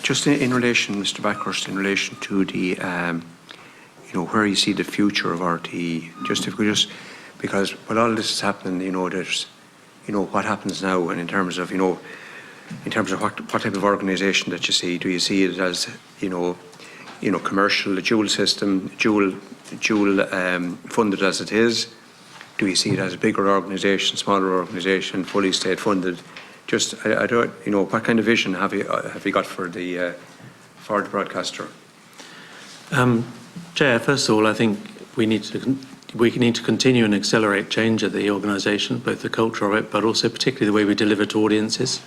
Just in relation, Mr. Backhurst, in relation to the, where you see the future of RTE, because while all this is happening, there's, what happens now, and in terms of what type of organisation that you see, do you see it as, commercial, a dual system, dual funded as it is? Do you see it as a bigger organisation, smaller organisation, fully state funded? Just, I don't, what kind of vision have you got for the broadcaster? Chair, first of all, I think we need to continue and accelerate change at the organisation, both the culture of it, but also particularly the way we deliver to audiences.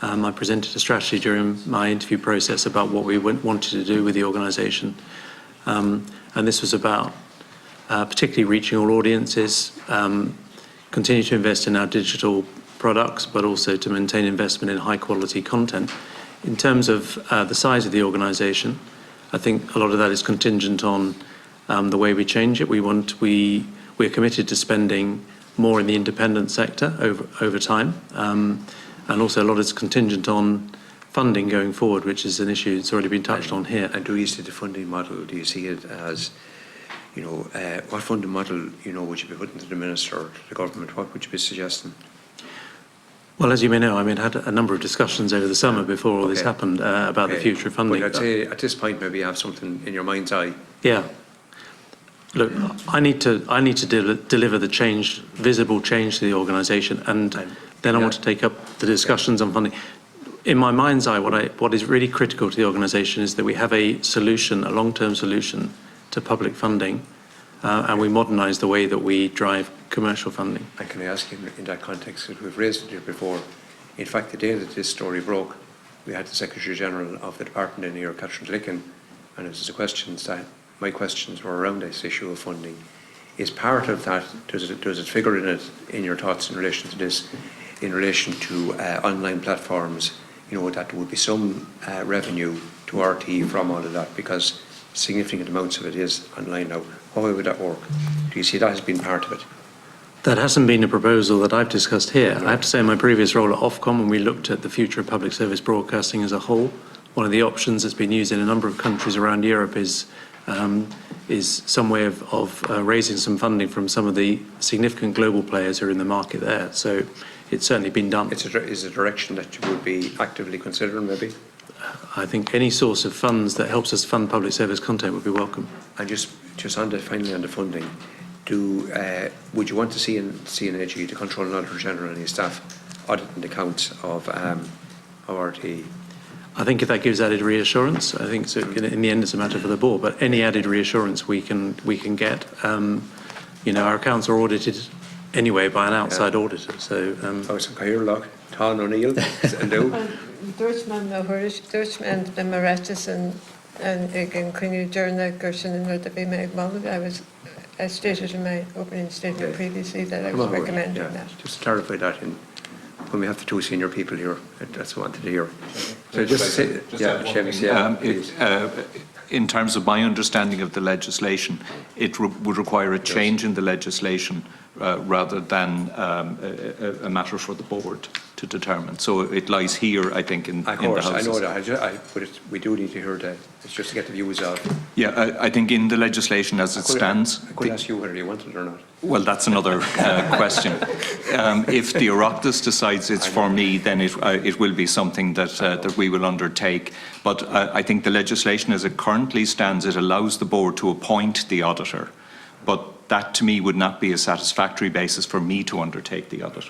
I presented a strategy during my interview process about what we wanted to do with the organisation, and this was about particularly reaching all audiences, continue to invest in our digital products, but also to maintain investment in high quality content. In terms of the size of the organisation, I think a lot of that is contingent on the way we change it. We're committed to spending more in the independent sector over time, and also a lot is contingent on funding going forward, which is an issue that's already been touched on here. And do you see the funding model? Do you see it as, what funding model, would you be putting to the Minister or to the Government? What would you be suggesting? Well, as you may know, I had a number of discussions over the summer before all this happened about the future of funding. But I'd say at this point, maybe you have something in your mind's eye. Yeah. Look, I need to deliver the change, visible change to the organisation, and then I want to take up the discussions on funding. In my mind's eye, what is really critical to the organisation is that we have a solution, a long-term solution to public funding, and we modernise the way that we drive commercial funding. And can I ask you in that context, because we've raised it here before, in fact the day that this story broke, we had the Secretary General of the Department in here, Catherine Licken, and it was the questions that, my questions were around this issue of funding. Is part of that, does it figure in your thoughts in relation to this, in relation to online platforms, that there would be some revenue to RTE from all of that, because significant amounts of it is online now. How would that work? Do you see that as being part of it? That hasn't been a proposal that I've discussed here. I have to say, in my previous role at Ofcom, when we looked at the future of public service broadcasting as a whole, one of the options that's been used in a number of countries around Europe is some way of raising some funding from some of the significant global players who are in the market there. So it's certainly been done. Is a direction that you would be actively considering, maybe? I think any source of funds that helps us fund public service content would be welcome. And just finally on the funding, would you want to see an AG, the Controller and Auditor General, and his staff auditing the accounts of RTE? I think if that gives added reassurance, I think so, in the end it's a matter for the board. But any added reassurance we can get, our accounts are audited anyway by an outside auditor. So. Tá O'Neill and do. Dúirtman the Oireachtas and again Cynnig Journa Gerson and the be made I was stated in my opening statement previously that I was recommending that. Just to clarify that when we have the two senior people here, that's what I wanted to hear. So just say, Seamus, in terms of my understanding of the legislation, it would require a change in the legislation rather than a matter for the board to determine. So it lies here, I think, in the House. I know that, but we do need to hear that. It's just to get the views of. Yeah, I think in the legislation as it stands. I could ask you whether you want it or not. Well, that's another question. If the Oireachtas decides it's for me, then it will be something that we will undertake. But I think the legislation as it currently stands, it allows the board to appoint the auditor. But that to me would not be a satisfactory basis for me to undertake the audit.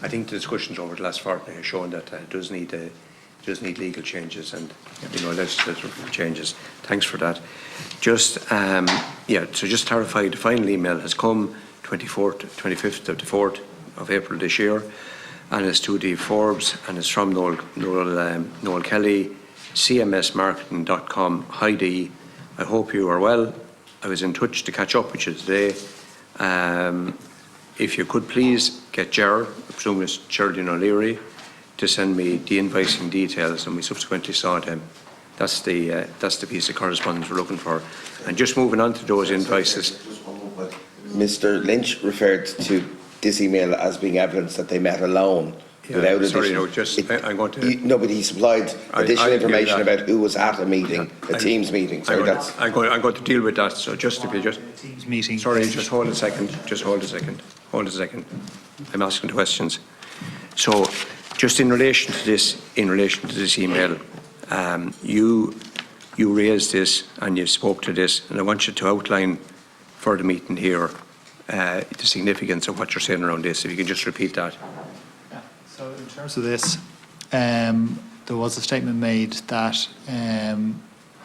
I think the discussions over the last fortnight have shown that it does need legal changes and legislative changes. Thanks for that. Just so just clarify, the final email has come 25th of the 4th of April this year, and it's to the Forbes, and it's from Noel Kelly, cmsmarketing.com. Hi Dee, I hope you are well. I was in touch to catch up with you today. If you could please get Gerard, I presume it's Geraldine O'Leary, to send me the invoicing details, and we subsequently saw them. That's the piece of correspondence we're looking for. And just moving on to those invoices. Mr. Lynch referred to this email as being evidence that they met alone. without sorry, additional... no, just, I'm going to... No, but he supplied additional I information hear that. about who was at a meeting, a Teams meeting. So that's... I'm going to deal with that, so just if you just... Teams meeting. Sorry, just hold a second, hold a second. I'm asking questions. So, just in relation to this email, you raised this and you spoke to this, and I want you to outline for the meeting here the significance of what you're saying around this. If you can just repeat that. Yeah. So in terms of this, there was a statement made that,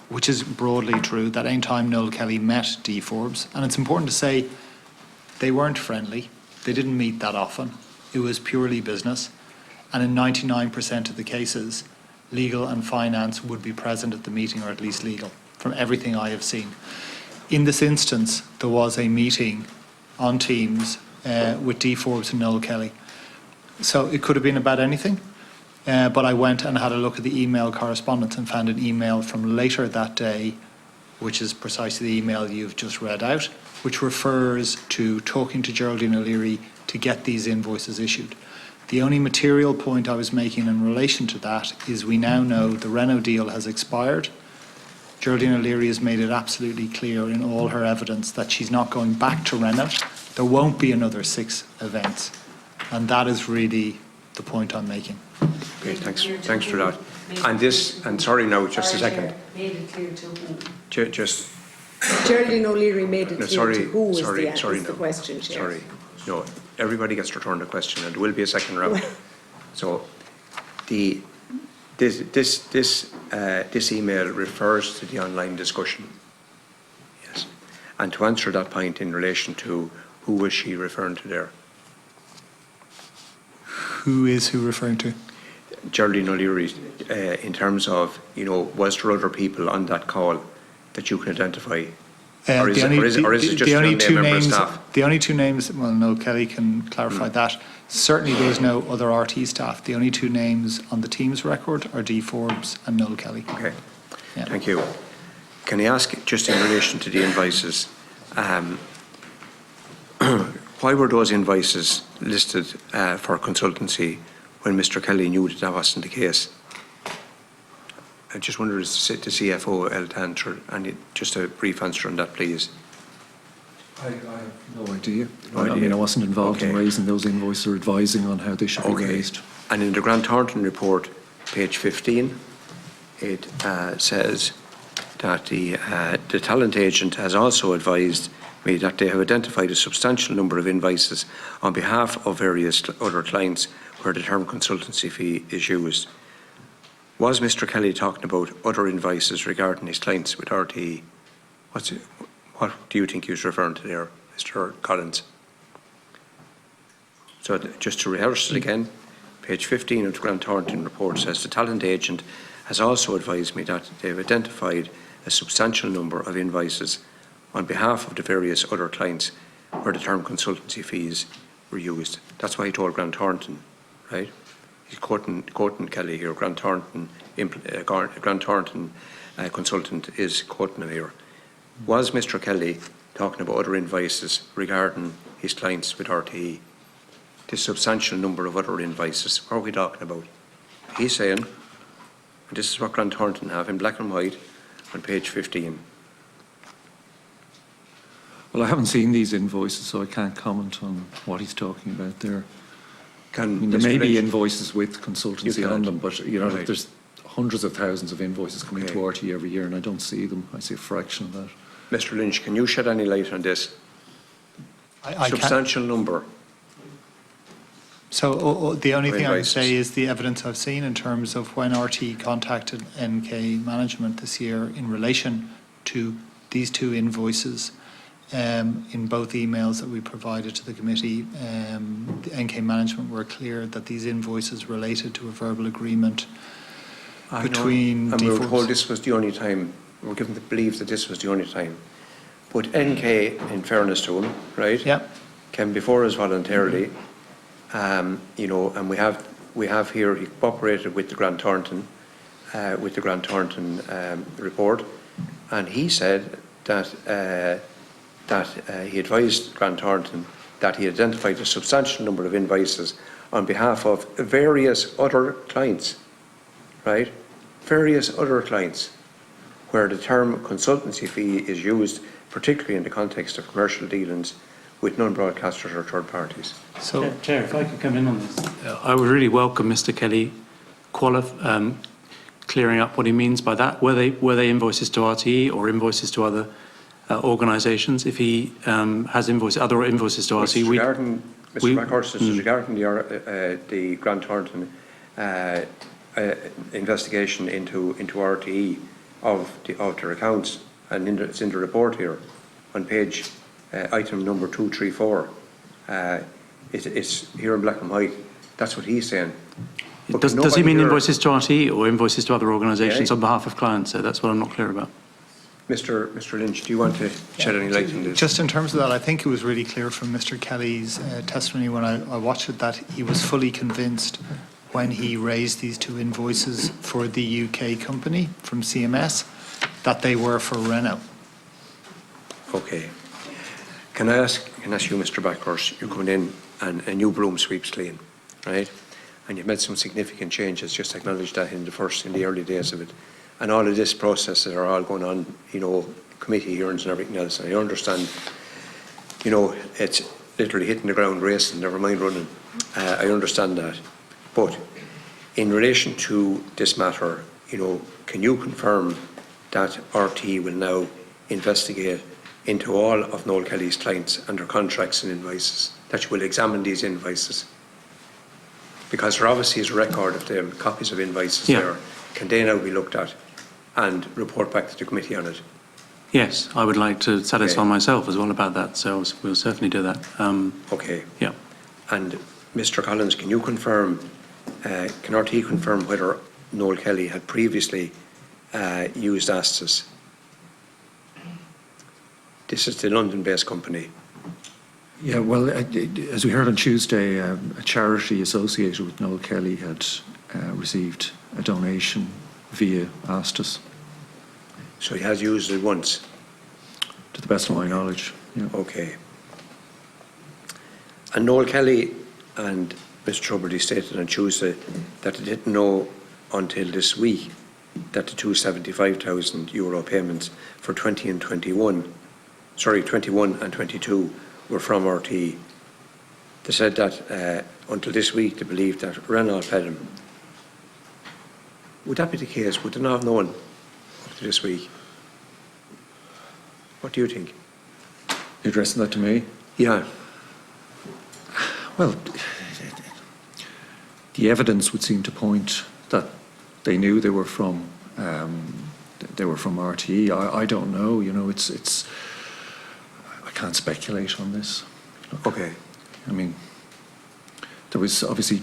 which is broadly true, that any time Noel Kelly met Dee Forbes, and it's important to say they weren't friendly, they didn't meet that often, it was purely business, and in 99% of the cases, legal and finance would be present at the meeting, or at least legal, from everything I have seen. In this instance, there was a meeting on Teams with Dee Forbes and Noel Kelly. So it could have been about anything, but I went and had a look at the email correspondence and found an email from later that day, which is precisely the email you've just read out, which refers to talking to Geraldine O'Leary to get these invoices issued. The only material point I was making in relation to that is we now know the Renault deal has expired. Geraldine O'Leary has made it absolutely clear in all her evidence that she's not going back to Renault. There won't be another 6 events. And that is really the point I'm making. Okay, thanks for that. And this, and sorry now, just a second. Made it clear to who? Just, Geraldine O'Leary made it no, clear to who is sorry, the no, question, Chair. Sorry, no, everybody gets to return the question and there will be a second round. So this email refers to the online discussion. Yes. And to answer that point in relation to who was she referring to there? Who is who referring to? Geraldine O'Leary, in terms of, was there other people on that call that you can identify? Or is it just your name member of staff? The only 2 names, well, no, Kelly can clarify that. Certainly there was no other RT staff. The only 2 names on the Teams record are Dee Forbes and Noel Kelly. Okay, Yeah. thank you. Can I ask, just in relation to the invoices, why were those invoices listed for consultancy when Mr. Kelly knew that wasn't the case? I just wondered if the CFO held to answer, and just a brief answer on that, please. I have no idea. No I idea. mean, I wasn't involved in Okay. raising those invoices or advising on how they should be raised. And in the Grant Thornton report, page 15, it says that the talent agent has also advised me that they have identified a substantial number of invoices on behalf of various other clients where the term consultancy fee is used. Was Mr. Kelly talking about other invoices regarding his clients with RTE? What do you think he was referring to there, Mr. Collins? So just to rehearse it again, page 15 of the Grant Thornton report says the talent agent has also advised me that they've identified a substantial number of invoices on behalf of the various other clients where the term consultancy fees were used. That's why he told Grant Thornton, right? He's quoting Kelly here. Grant Thornton consultant is quoting him here. Was Mr. Kelly talking about other invoices regarding his clients with RTE? The substantial number of other invoices. What are we talking about? He's saying, and this is what Grant Thornton have in black and white on page 15. Well, I haven't seen these invoices, so I can't comment on what he's talking about there. I mean, there may be invoices with consultancy on them, but Right. there's hundreds of thousands of invoices coming to RT every year, and I don't see them. I see a fraction of that. Mr. Lynch, can you shed any light on this? I Substantial number. So the only thing I would Invoices. say is the evidence I've seen in terms of when RT contacted NK management this year in relation to these 2 invoices. In both emails that we provided to the committee, the NK management were clear that these invoices related to a verbal agreement between And we were Dee told Forbes. this was the only time, we were given the belief that this was the only time. But NK, in fairness to him, right? Yeah. Came before us voluntarily, and we have here, he cooperated with the Grant Thornton report, and he said that he advised Grant Thornton that he identified a substantial number of invoices on behalf of various other clients, right? Various other clients, where the term consultancy fee is used, particularly in the context of commercial dealings with non-broadcasters or third parties. So, Chair, if I could come in on this. I would really welcome Mr. Kelly clearing up what he means by that. Were they invoices to RTE or invoices to other organisations? If he has other invoices to RTE, Mr. Backhurst, this is regarding the Grant Thornton investigation into RTE of their accounts, and it's in the report here on page item number 234. It's here in black and white. That's what he's saying. Does he mean invoices to RTE or invoices to other organisations on behalf of clients? So that's what I'm not clear about. Mr. Lynch, do you want to shed any light on this? just in terms of that, I think it was really clear from Mr. Kelly's testimony when I watched it that he was fully convinced when he raised these two invoices for the UK company from CMS that they were for Renault. Okay. Can I ask you, Mr. Backhurst, you're coming in and a new broom sweeps clean, right? And you've made some significant changes, just acknowledge that in the early days of it. And all of this processes are all going on, committee hearings and everything else. And I understand, it's literally hitting the ground racing, never mind running. I understand that. But in relation to this matter, can you confirm that RT will now investigate into all of Noel Kelly's clients and their contracts and invoices, that you will examine these invoices? Because there obviously is a record of them, copies of invoices there. Can they now be looked at and report back to the committee on it? Yes, I would like to satisfy myself as well about that, so we'll certainly do that. Okay. Yeah. And Mr. Collins, can you confirm, can RT confirm whether Noel Kelly had previously used Astas? This is the London-based company. Yeah, well, as we heard on Tuesday, a charity associated with Noel Kelly had received a donation via Astas. So he has used it once? To the best of my knowledge, yeah. Okay. And Noel Kelly and Mr. Trubberty stated on Tuesday that they didn't know until this week that the €275,000 payments for 21 and 22 were from RT. They said that until this week they believed that Renault paid them. Would that be the case? Would they not have known up to this week? What do you think? You're addressing that to me? Yeah. Well, the evidence would seem to point that they knew they were from RTE. I don't know. It's. I can't speculate on this. Okay. I mean, there was obviously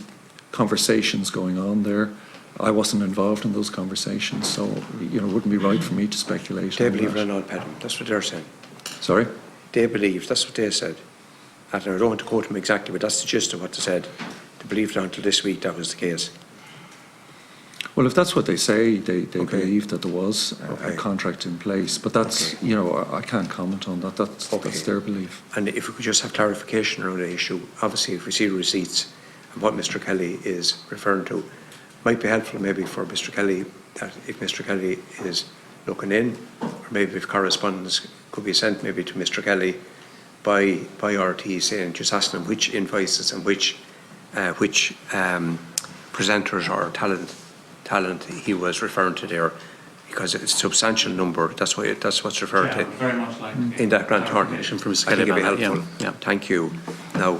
conversations going on there. I wasn't involved in those conversations, so it wouldn't be right for me to speculate. They believe Renault paid them. That's what they're saying. Sorry? They believe. That's what they said. And I don't want to quote them exactly, but that's the gist of what they said. They believed until this week that was the case. Well, if that's what they say, they believe that there was a contract in place. But that's, I can't comment on that. That's their belief. And if we could just have clarification around the issue, obviously if we see receipts and what Mr. Kelly is referring to, might be helpful maybe for Mr. Kelly, that if Mr. Kelly is looking in, or maybe if correspondence could be sent maybe to Mr. Kelly by RT saying, just asking him which invoices and which presenters or talent he was referring to there, because it's a substantial number. That's what's referred to very much like in that grant Thornton. from I think it'd be helpful. Yeah. Thank you. Now.